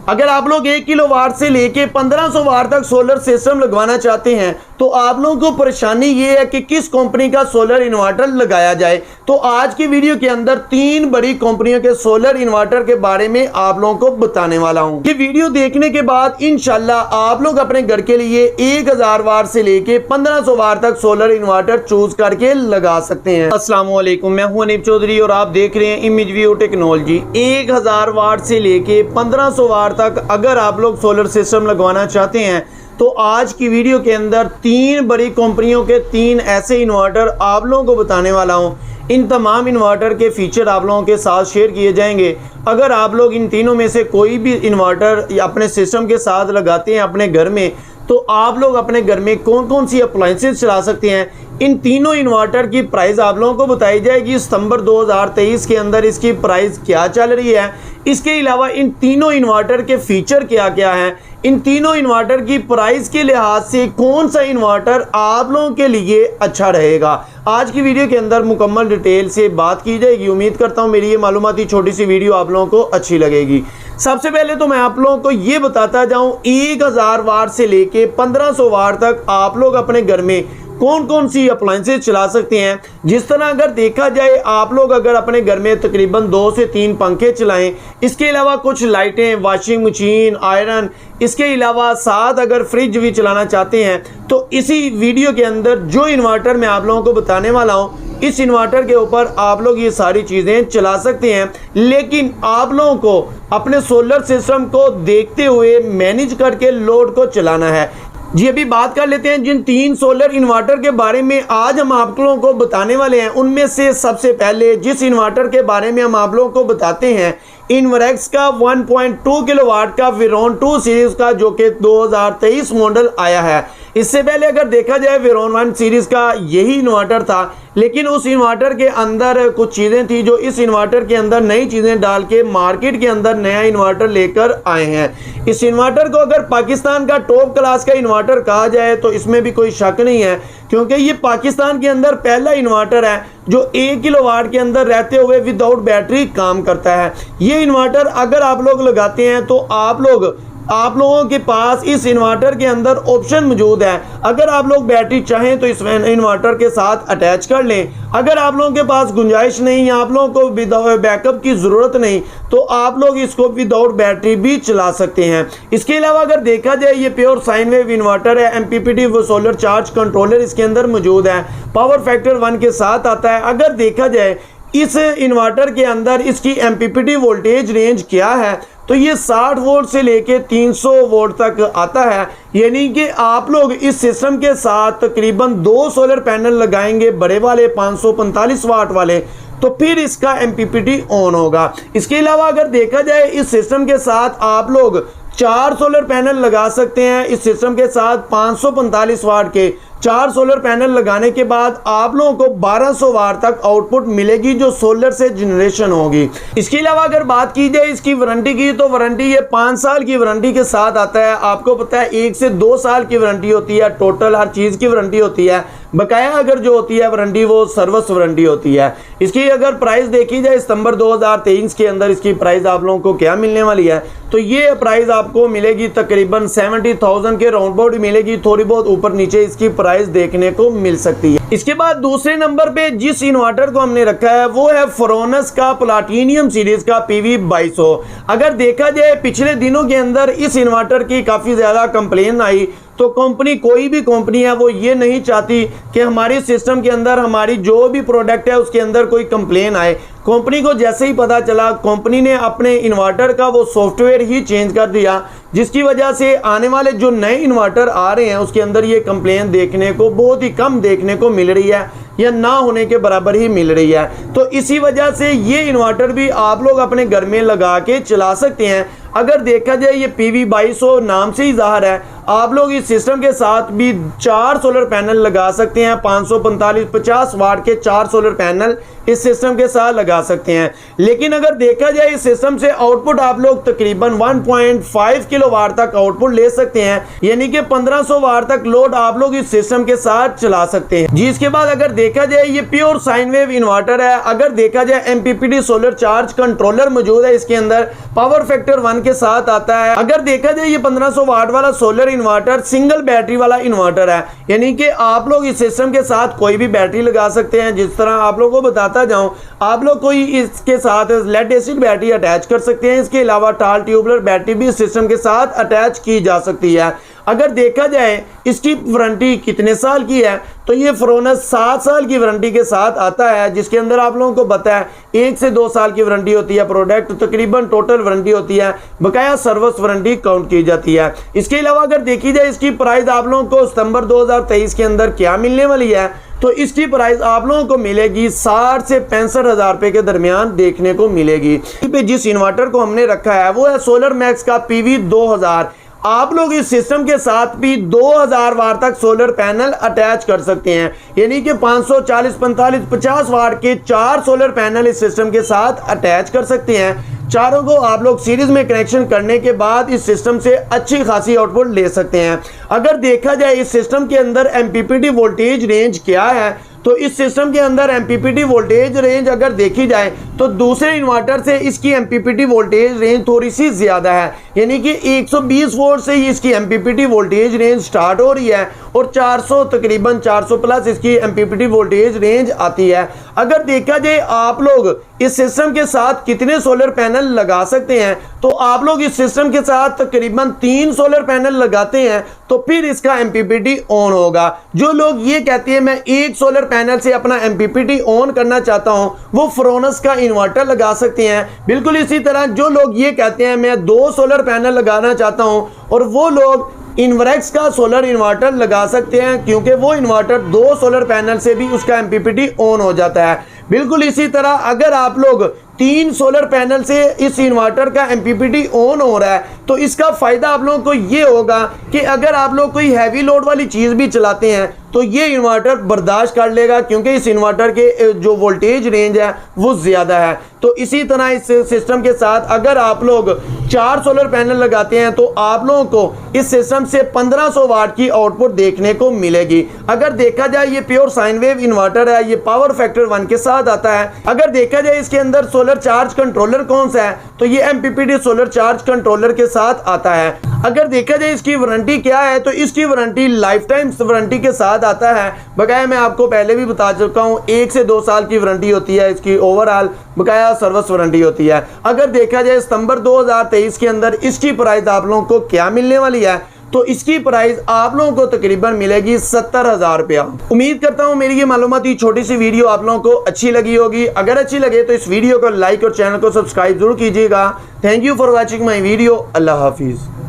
अगर आप लोग 1 किलोवाट से लेके 1500 वाट तक सोलर सिस्टम लगवाना चाहते हैं तो आप लोगों को परेशानी ये है कि किस कंपनी का सोलर इन्वर्टर लगाया जाए। तो आज की वीडियो के अंदर 3 बड़ी कंपनियों के सोलर इन्वर्टर के बारे में आप लोगों को बताने वाला हूं। ये वीडियो देखने के बाद इंशाल्लाह आप लोग अपने घर के लिए 1000 वाट से लेके 1500 वाट तक सोलर इन्वर्टर चूज करके लगा सकते हैं। अस्सलाम वालेकुम, मैं हूं अनीब चौधरी और आप देख रहे हैं इमेज व्यू टेक्नोलॉजी। 1000 वाट से लेके 1500 वाट तक अगर आप लोग सोलर सिस्टम लगवाना चाहते हैं तो आज की वीडियो के अंदर 3 बड़ी कंपनियों के 3 ऐसे इन्वर्टर आप लोगों को बताने वाला हूं। इन तमाम इन्वर्टर के फीचर आप लोगों के साथ शेयर किए जाएंगे। अगर आप लोग इन तीनों में से कोई भी इन्वर्टर अपने सिस्टम के साथ लगाते हैं अपने घर में तो आप लोग अपने घर में कौन कौन सी अप्लायंसेस चला सकते हैं। इन तीनों इन्वर्टर की प्राइस आप लोगों को बताई जाएगी। सितंबर 2023 के अंदर इसकी प्राइस क्या चल रही है, इसके अलावा इन तीनों इन्वर्टर के फीचर क्या क्या हैं, इन तीनों इन्वर्टर की प्राइस के लिहाज से कौन सा इन्वर्टर आप लोगों के लिए अच्छा रहेगा, आज की वीडियो के अंदर मुकम्मल डिटेल से बात की जाएगी। उम्मीद करता हूं मेरी ये मालूमाती छोटी सी वीडियो आप लोगों को अच्छी लगेगी। सबसे पहले तो मैं आप लोगों को ये बताता जाऊं 1000 वाट से लेके 1500 वाट तक आप लोग अपने घर में कौन कौन सी अप्लायंसेस चला सकते हैं। जिस तरह अगर देखा जाए आप लोग अगर अपने घर में तकरीबन 2 से 3 पंखे चलाएं, इसके अलावा कुछ लाइटें, वॉशिंग मशीन, आयरन, इसके अलावा साथ अगर फ्रिज भी चलाना चाहते हैं तो इसी वीडियो के अंदर जो इन्वर्टर मैं आप लोगों को बताने वाला हूं इस इन्वर्टर के ऊपर आप लोग ये सारी चीज़ें चला सकते हैं। लेकिन आप लोगों को अपने सोलर सिस्टम को देखते हुए मैनेज करके लोड को चलाना है। जी अभी बात कर लेते हैं जिन 3 सोलर इन्वर्टर के बारे में आज हम आप लोगों को बताने वाले हैं। उनमें से सबसे पहले जिस इन्वर्टर के बारे में हम आप लोगों को बताते हैं इनवर्क्स का 1.2 किलोवाट का वेरोन 2 सीरीज का जो कि 2023 मॉडल आया है। इससे पहले अगर देखा जाए वेरोन 1 सीरीज का यही इन्वर्टर था, लेकिन उस इन्वर्टर के अंदर कुछ चीज़ें थी जो इस इन्वर्टर के अंदर नई चीज़ें डाल के मार्केट के अंदर नया इन्वर्टर लेकर आए हैं। इस इन्वर्टर को अगर पाकिस्तान का टॉप क्लास का इन्वर्टर कहा जाए तो इसमें भी कोई शक नहीं है, क्योंकि ये पाकिस्तान के अंदर पहला इन्वर्टर है जो 1 किलोवाट के अंदर रहते हुए विदाउट बैटरी काम करता है। ये इन्वर्टर अगर आप लोग लगाते हैं तो आप लोगों के पास इस इन्वर्टर के अंदर ऑप्शन मौजूद है। अगर आप लोग बैटरी चाहें तो इस इन्वर्टर के साथ अटैच कर लें। अगर आप लोगों के पास गुंजाइश नहीं, आप लोगों को बैकअप की ज़रूरत नहीं तो आप लोग इसको विदाउट बैटरी भी चला सकते हैं। इसके अलावा अगर देखा जाए ये प्योर साइन वेव इन्वर्टर है। MPPT वो सोलर चार्ज कंट्रोलर इसके अंदर मौजूद है, पावर फैक्टर 1 के साथ आता है। अगर देखा जाए इस इन्वर्टर के अंदर इसकी MPPT वोल्टेज रेंज क्या है तो ये 60 वोल्ट से लेके 300 वोल्ट तक आता है। यानी कि आप लोग इस सिस्टम के साथ तकरीबन 2 सोलर पैनल लगाएंगे बड़े वाले 545 वाट वाले तो फिर इसका MPPT ऑन होगा। इसके अलावा अगर देखा जाए इस सिस्टम के साथ आप लोग 4 सोलर पैनल लगा सकते हैं। इस सिस्टम के साथ 545 वाट के 4 सोलर पैनल लगाने के बाद आप लोगों को 1200 वाट तक आउटपुट मिलेगी जो सोलर से जनरेशन होगी। इसके अलावा अगर बात की जाए इसकी वारंटी की तो वारंटी ये 5 साल की वारंटी के साथ आता है। आपको पता है 1 से 2 साल की वारंटी होती है, टोटल हर चीज़ की वारंटी होती है। बकाया अगर जो होती है वारंटी वो सर्विस वारंटी होती है। इसकी अगर प्राइस देखी जाए सितंबर 2023 के अंदर इसकी प्राइस आप लोगों को क्या मिलने वाली है तो ये प्राइस आपको मिलेगी तकरीबन 70,000 के राउंड अबाउट मिलेगी। थोड़ी बहुत ऊपर नीचे इसकी प्राइस देखने को मिल सकती है। इसके बाद दूसरे नंबर पे जिस इन्वर्टर को हमने रखा है वो है फ्रोनस का प्लाटिनियम सीरीज का PV 2200। अगर देखा जाए पिछले दिनों के अंदर इस इन्वर्टर की काफ़ी ज़्यादा कंप्लेन आई तो कंपनी कोई भी कंपनी है वो ये नहीं चाहती कि हमारी सिस्टम के अंदर हमारी जो भी प्रोडक्ट है उसके अंदर कोई कंप्लेन आए। कंपनी को जैसे ही पता चला कंपनी ने अपने इन्वर्टर का वो सॉफ्टवेयर ही चेंज कर दिया, जिसकी वजह से आने वाले जो नए इन्वर्टर आ रहे हैं उसके अंदर ये कंप्लेन देखने को बहुत ही कम देखने को मिल रही है या ना होने के बराबर ही मिल रही है। तो इसी वजह से ये इन्वर्टर भी आप लोग अपने घर में लगा के चला सकते हैं। अगर देखा जाए ये PV 2200 नाम से ही ज़ाहिर है आप लोग इस सिस्टम के साथ भी 4 सोलर पैनल लगा सकते हैं। 545-50 वाट के 4 सोलर पैनल इस सिस्टम के साथ लगा सकते हैं। लेकिन अगर देखा जाए इस सिस्टम से आउटपुट आप लोग तकरीबन 1.5 किलोवाट तक आउटपुट ले सकते हैं, यानी कि 1500 वाट तक लोड आप लोग इस सिस्टम के साथ चला सकते हैं। जी इसके बाद अगर देखा जाए ये प्योर साइन वेव इन्वर्टर है। अगर देखा जाए MPPT सोलर चार्ज कंट्रोलर मौजूद है इसके अंदर, पावर फैक्टर 1 के साथ आता है। अगर देखा जाए ये 1500 वाट वाला सोलर इन्वर्टर सिंगल बैटरी वाला इन्वर्टर है, यानी कि आप लोग इस सिस्टम के साथ कोई भी बैटरी लगा सकते हैं। जिस तरह आप लोगों को बताता जाऊं, आप लोग कोई इसके साथ लेड एसिड बैटरी अटैच कर सकते हैं। इसके अलावा टाल ट्यूबुलर बैटरी भी इस सिस्टम के साथ अटैच की जा सकती है। अगर देखा जाए इसकी वारंटी कितने साल की है, तो ये फ्रोनस 7 साल की वारंटी के साथ आता है, जिसके अंदर आप लोगों को पता है 1 से 2 साल की वारंटी होती है। प्रोडक्ट तकरीबन टोटल वारंटी होती है, बकाया सर्विस वारंटी काउंट की जाती है। इसके अलावा अगर देखी जाए इसकी प्राइस आप लोगों को सितंबर 2023 के अंदर क्या मिलने वाली है, तो इसकी प्राइस आप लोगों को मिलेगी 60 से 65 हज़ार रुपए के दरमियान देखने को मिलेगी। पे जिस इन्वर्टर को हमने रखा है वो है सोलर मैक्स का PV 2000। आप लोग इस सिस्टम के साथ भी 2000 वाट तक सोलर पैनल अटैच कर सकते हैं, यानी कि 540, 45, 50 वाट के 4 सोलर पैनल इस सिस्टम के साथ अटैच कर सकते हैं। चारों को आप लोग सीरीज में कनेक्शन करने के बाद इस सिस्टम से अच्छी खासी आउटपुट ले सकते हैं। अगर देखा जाए इस सिस्टम के अंदर MPPT वोल्टेज रेंज क्या है, तो इस सिस्टम के अंदर MPPT वोल्टेज रेंज अगर देखी जाए तो दूसरे इन्वर्टर से इसकी MPPT वोल्टेज रेंज थोड़ी सी ज़्यादा है, यानी कि 120 वोल्ट से ही इसकी MPPT वोल्टेज रेंज स्टार्ट हो रही है और 400 तकरीबन 400 प्लस इसकी MPPT वोल्टेज रेंज आती है। अगर देखा जाए आप लोग इस सिस्टम के साथ कितने सोलर पैनल लगा सकते हैं, तो आप लोग इस सिस्टम के साथ तकरीबन 3 सोलर पैनल लगाते हैं तो फिर इसका MPPT ऑन होगा। जो लोग ये कहते हैं मैं एक सोलर पैनल से अपना MPPT ऑन करना चाहता हूं, वो फ्रोनस का इन्वर्टर लगा सकते हैं। बिल्कुल इसी तरह जो लोग ये कहते हैं मैं 2 सोलर पैनल लगाना चाहता हूं, और वो लोग इनवर्क्स का सोलर इन्वर्टर लगा सकते हैं, क्योंकि वो इन्वर्टर 2 सोलर पैनल से भी उसका MPPT ऑन हो जाता है। बिल्कुल इसी तरह अगर आप लोग 3 सोलर पैनल से इस इन्वर्टर का MPPT ऑन हो रहा है, तो इसका फ़ायदा आप लोगों को ये होगा कि अगर आप लोग कोई हैवी लोड वाली चीज़ भी चलाते हैं तो ये इन्वर्टर बर्दाश्त कर लेगा, क्योंकि इस इन्वर्टर के जो वोल्टेज रेंज है वो ज़्यादा है। तो इसी तरह इस सिस्टम के साथ अगर आप लोग 4 सोलर पैनल लगाते हैं तो आप लोगों को इस सिस्टम से 1500 वाट की आउटपुट देखने को मिलेगी। अगर देखा जाए ये प्योर साइन वेव इन्वर्टर है, ये पावर फैक्टर 1 के साथ आता है। अगर देखा जाए इसके अंदर सोलर चार्ज कंट्रोलर कौन सा है, तो ये MPPT सोलर चार्ज कंट्रोलर के साथ आता है। अगर देखा जाए इसकी वारंटी क्या है, तो इसकी वारंटी लाइफ टाइम वारंटी के साथ आता है। बकाया मैं आपको पहले भी बता चुका हूँ 1 से 2 साल की वारंटी होती है इसकी, ओवरऑल बकाया सर्विस वारंटी होती है। अगर देखा जाए सितंबर 2023 के अंदर इसकी प्राइस आप लोगों को क्या मिलने वाली है, तो इसकी प्राइस आप लोगों को तकरीबन मिलेगी 70,000 रुपया। उम्मीद करता हूँ मेरी ये मालूमाती छोटी सी वीडियो आप लोगों को अच्छी लगी होगी। अगर अच्छी लगे तो इस वीडियो को लाइक और चैनल को सब्सक्राइब जरूर कीजिएगा। Thank you for watching my video. Allah हाफिज़।